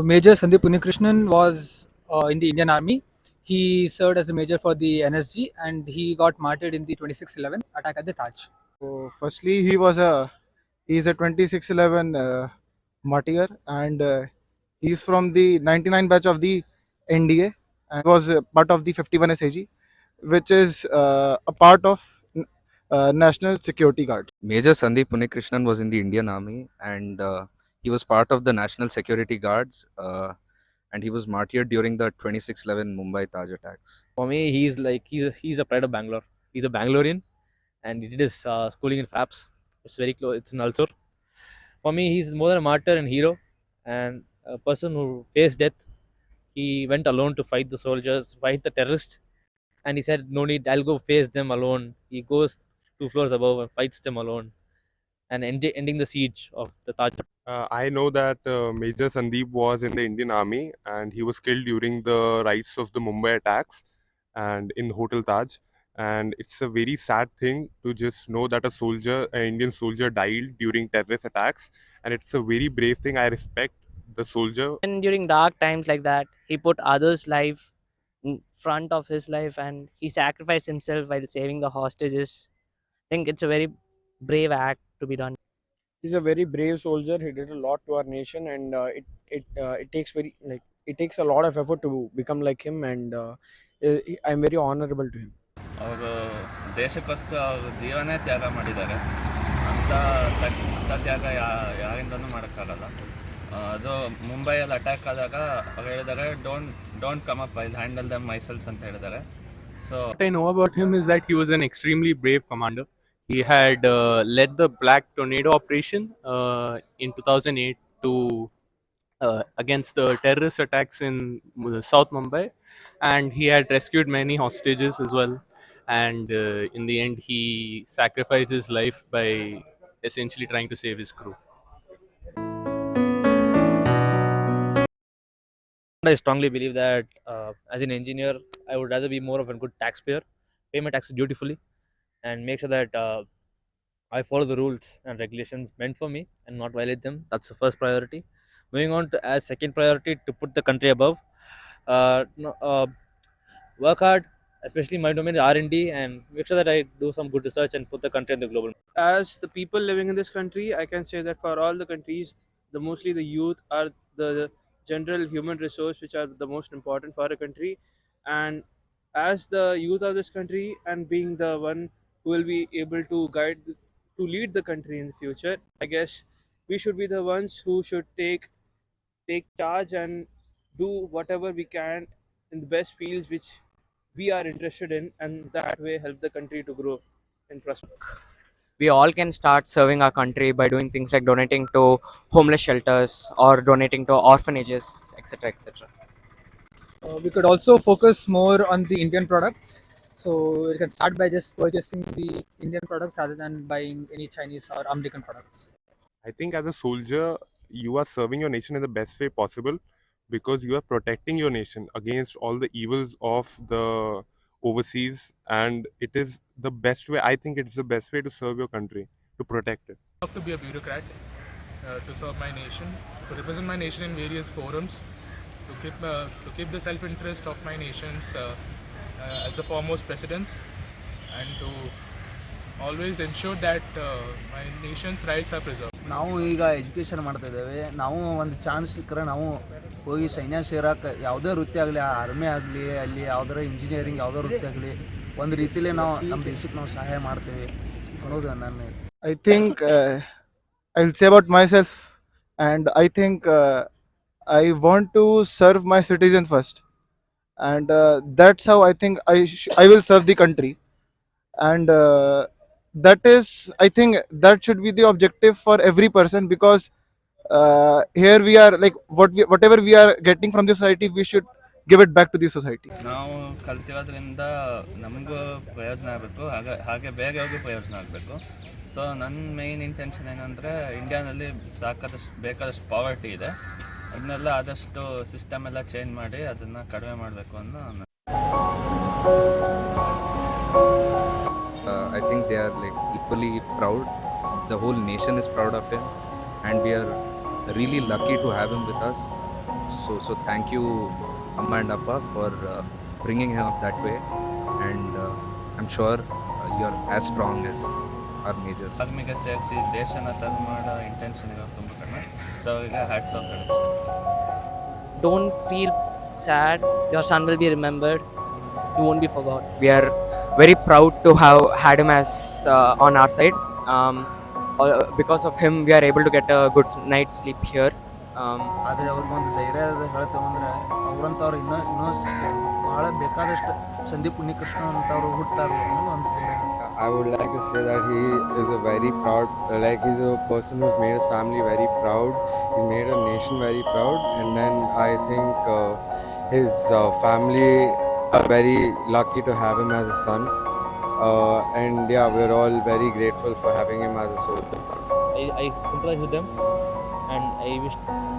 Major Sandeep Unnikrishnan was in the Indian Army. He served as a major for the NSG and he got martyred in the 26/11 attack at the Taj. So firstly, he's a 2611 martyr, and he's from the 99 batch of the NDA and was part of the 51 SAG, which is a part of National Security Guard. Major Sandeep Unnikrishnan was in the Indian Army, and he was part of the National Security Guards, and he was martyred during the 26/11 Mumbai Taj attacks. For me, he's a pride of Bangalore. He's a Bangalorean, and he did his schooling in FAPS. It's very close. It's in Alsur. For me, he's more than a martyr and hero, and a person who faced death. He went alone to fight the soldiers, fight the terrorists, and he said, "No need. I'll go face them alone." He goes 2 floors above and fights them alone, and ending the siege of the Taj. I know that Major Sandeep was in the Indian Army and he was killed during the riots of the Mumbai attacks and in Hotel Taj. And it's a very sad thing to just know that an Indian soldier, died during terrorist attacks. And it's a very brave thing. I respect the soldier. And during dark times like that, he put others' life in front of his life and he sacrificed himself while saving the hostages. I think it's a very brave act to be done. He's a very brave soldier. He did a lot to our nation, and it takes it takes a lot of effort to become like him. And I'm very honorable to him. ಅವರು ದೇಶಕ್ಕೋಸ್ಕರ ಅವರು ಜೀವನೇ ತ್ಯಾಗ ಮಾಡಿದ್ದಾರೆ. ಅಂಥ ತ್ಯಾಗ ಯಾರಿಂದನೂ ಮಾಡೋಕ್ಕಾಗಲ್ಲ. ಅದು ಮುಂಬೈಯಲ್ಲಿ ಅಟ್ಯಾಕ್ ಆದಾಗ ಅವ್ರು ಹೇಳಿದ್ದಾರೆ, don't come up, I handle them myself ಅಂತ ಹೇಳಿದ್ದಾರೆ. So What I know about him is that he was an extremely brave commander. He had led the Black Tornado operation in 2008 to against the terrorist attacks in South Mumbai, and he had rescued many hostages as well. And in the end, he sacrificed his life by essentially trying to save his crew. I strongly believe that as an engineer, I would rather be more of a good taxpayer, pay my taxes dutifully, and make sure that I follow the rules and regulations meant for me and not violate them. That's the first priority. Moving on to as second priority, to put the country above. Work hard, especially my domain is R&D, and make sure that I do some good research and put the country on the global. As the people living in this country, I can say that for all the countries, mostly the youth are the general human resource which are the most important for a country. And as the youth of this country and being the one who will be able to lead the country in the future, I guess we should be the ones who should take charge and do whatever we can in the best fields which we are interested in, and that way help the country to grow and prosper. We all can start serving our country by doing things like donating to homeless shelters or donating to orphanages, etc., etc. We could also focus more on the Indian products. So you can start by just purchasing the Indian products rather than buying any Chinese or American products. I think as a soldier, you are serving your nation in the best way possible because you are protecting your nation against all the evils of the overseas, and it is the best way. I think it's the best way to serve your country, to protect it. I have to be a bureaucrat to serve my nation, to represent my nation in various forums, to keep the self-interest of my nations as the foremost precedence, and to always ensure that my nation's rights are preserved. ನಾವು ಈಗ education ಮಾಡ್ತಾ ಇದ್ದೇವೆ. ನಾವು ಒಂದು chance ಸಿಕ್ಕರೆ ನಾವು ಹೋಗಿ ಸೈನ್ಯ ಸೇರೋಕೆ, ಯಾವುದೇ ವೃತ್ತಿ ಆಗಲಿ, ಆರ್ಮಿ ಆಗಲಿ, ಅಲ್ಲಿ ಯಾವ್ದಾರ ಇಂಜಿನಿಯರಿಂಗ್ ಯಾವುದೋ ವೃತ್ತಿ ಆಗಲಿ, ಒಂದು ರೀತಿಲಿ ನಾವು ನಮ್ಮ ದೇಶಕ್ಕೆ ನಾವು ಸಹಾಯ ಮಾಡ್ತೀವಿ ಅನ್ನೋದು ನನ್ನ. I think I'll say about myself, and I think I want to serve my citizens first, and that's how I think I will serve the country, and that is, I think that should be the objective for every person, because here we are like whatever we are getting from the society, we should give it back to the society. ನಾವು ಕಲ್ತಿರೋದ್ರಿಂದ ನಮಗೂ ಪ್ರಯೋಜನ ಆಗಬೇಕು, ಹಾಗೆ ಬೇರೆಯವ್ರಿಗೂ ಪ್ರಯೋಜನ ಆಗಬೇಕು. So ನನ್ನ main intention ಏನಂದರೆ, ಇಂಡಿಯಾನಲ್ಲಿ ಬೇಕಾದಷ್ಟು ಪಾವರ್ಟಿ ಇದೆ, ಅದನ್ನೆಲ್ಲ ಆದಷ್ಟು ಸಿಸ್ಟಮ್ ಎಲ್ಲ ಚೇಂಜ್ ಮಾಡಿ ಅದನ್ನು ಕಡಿಮೆ ಮಾಡಬೇಕು ಅನ್ನೋ. I think they are like equally proud. The whole nation is proud of him, and we are really lucky to have him with us. So thank you, Amma and Appa, for bringing him up that way, and I'm sure you're as strong as our majors. ಆರ್ಮಿಗೆ ಸೇರಿಸಿ ದೇಶನ serve ಮಾಡೋ intention ಇರೋದು ತುಂಬ ಕಡಿಮೆ. So ಈಗ hats off ಹೇಳೋದು. Don't feel sad. Your son will be remembered. You won't be forgotten. We are very proud to have had him as on our side. Because of him, we are able to get a good night's sleep here. ಆದರೆ ಅವ್ರಿಗೊಂದು ಧೈರ್ಯ ಹೇಳ್ತೇವಂದ್ರೆ ಅವ್ರಂಥವ್ರು ಇನ್ನೂ ಭಾಳ ಬೇಕಾದಷ್ಟು ಸಂದೀಪ್ ಉನ್ನಿಕೃಷ್ಣ ಅಂತವ್ರು ಹುಡ್ತಾರೋ ಅನ್ನೋ ಒಂದು ಧೈರ್ಯ. I would like to say that he is a very proud, like he's a person who's made his family very proud. He's made a nation very proud, and then I think his family are very lucky to have him as a son. And yeah, we're all very grateful for having him as a soldier. I sympathize with them, and I wish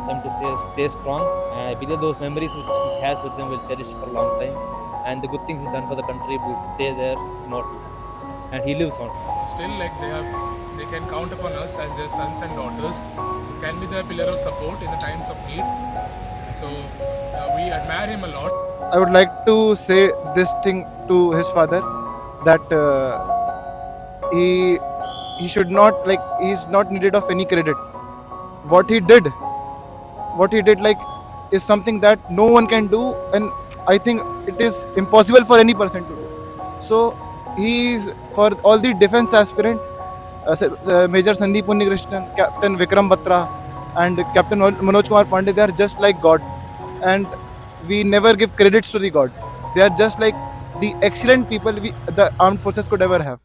them to stay strong. And I believe those memories which he has with them will cherish for a long time. And the good things he's done for the country will stay there immortal. And he lives on. Still, like they can count upon us as their sons and daughters, who can be their pillar of support in the times of need. So we admire him a lot. I would like to say this thing to his father, that he should not, like, he's not needed of any credit. What he did like is something that no one can do, and I think it is impossible for any person to do. So he's, for all the defense aspirant, Major Sandeep Unnikrishnan, Captain Vikram Batra, and Captain Manoj Kumar Pandey, they are just like God, and we never give credits to the God. They are just like the excellent people the armed forces could ever have.